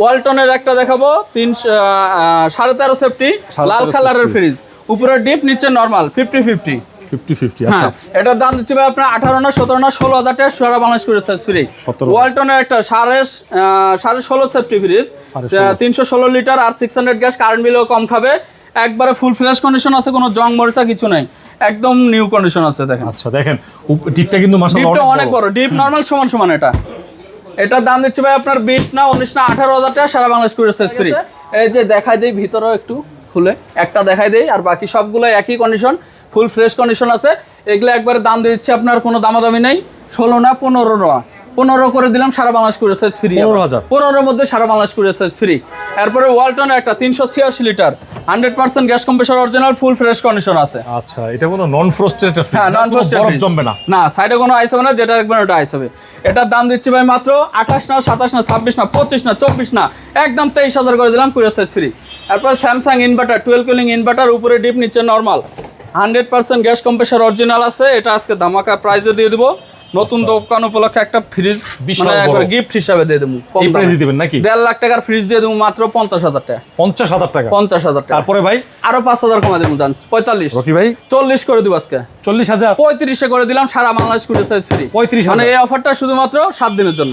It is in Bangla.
ওয়ালটনের একটা দেখাবো 13.5 সেফটি লাল কালারের ফ্রিজ, উপরে ডিপ নিচে নরমাল 50-50। 50-50 আচ্ছা। এটার দাম দিচ্ছি ভাই আপনার 18 না 17 না 16,000 টাকা সারা বাংলাদেশ করে সার্ভিস ফ্রি। ওয়ালটনের একটা 16.5 সেফটি ফ্রিজ, 316 লিটার আর 600 গ্যাস, কারেন্ট বিলও কম খাবে, একবারে ফুল ফ্রেশ কন্ডিশন আছে, কোনো জং মরিচা কিছু নাই, একদম নিউ কন্ডিশন আছে। দেখেন আচ্ছা, দেখেন ডিপটা কিন্তু মাশাআল্লাহ ডিপটা অনেক বড়, ডিপ নরমাল সমান সমান। এটার দাম দিচ্ছি ভাই আপনার 20 না 19 না 18,000 টাকা সারা বাংলাদেশ করে সার্ভিস ফ্রি। এই যে দেখাই দেই ভিতরেও একটু খুলে, একটা দেখাই দেই, আর বাকি সবগুলো একই কন্ডিশন, ফুল ফ্রেশ কন্ডিশন আছে। এগুলো একবারে দাম দিয়ে দিচ্ছি আপনার, কোনো দামাদামি নেই, 16 না 15 না 15 করে দিলাম সারা বাংলাদেশ করে সার্ভিস ফ্রি। 15,000 মধ্যে সারা বাংলাদেশ করে সার্ভিস ফ্রি। এরপরে ওয়ালটনের একটা 386 litre 100% gas compressor original, full fresh condition আছে। আচ্ছা, এটা কোনো নন ফ্রস্টেড একটা ফ্রিজ, হ্যাঁ নন ফ্রস্টেড, বরফ জমবে না, না সাইডে কোনো আইস হবে না, যেটা রাখবেন ওটা আইস হবে। এটার দাম দিচ্ছি ভাই মাত্র 28 না 27 না 26 না 25 না 24 না, একদম 23,000 করে দিলাম কুরিয়ার সার্ভিস ফ্রি। তারপর স্যামসাং ইনভার্টার 12 কুলিং ইনভার্টার, উপরে ডিপ নিচে নরমাল, 100% গ্যাস কম্প্রেসর অরিজিনাল আছে। এটা আজকে ধামাকা প্রাইসে দিয়ে দিব, নতুন দোকান উপলক্ষে একটা ফ্রিজ, মানে একবার গিফট হিসাবে দিয়ে দেবো। এই প্রাইসে দিবেন নাকি? 1.5 লাখ টাকার ফ্রিজ দিয়ে দেবো মাত্র 50,000 টাকা। 50,000 টাকা? 50,000 টাকা। তারপরে ভাই আরো 5,000 কমা দেবো, জান 45 রকি ভাই 40 করে দিব আজকে। 40,000 35 করে দিলাম সারা বাংলাদেশ কুরিয়ার সার্ভিস ফ্রি। 35,000 মানে এই অফারটা শুধুমাত্র 7 দিনের জন্য।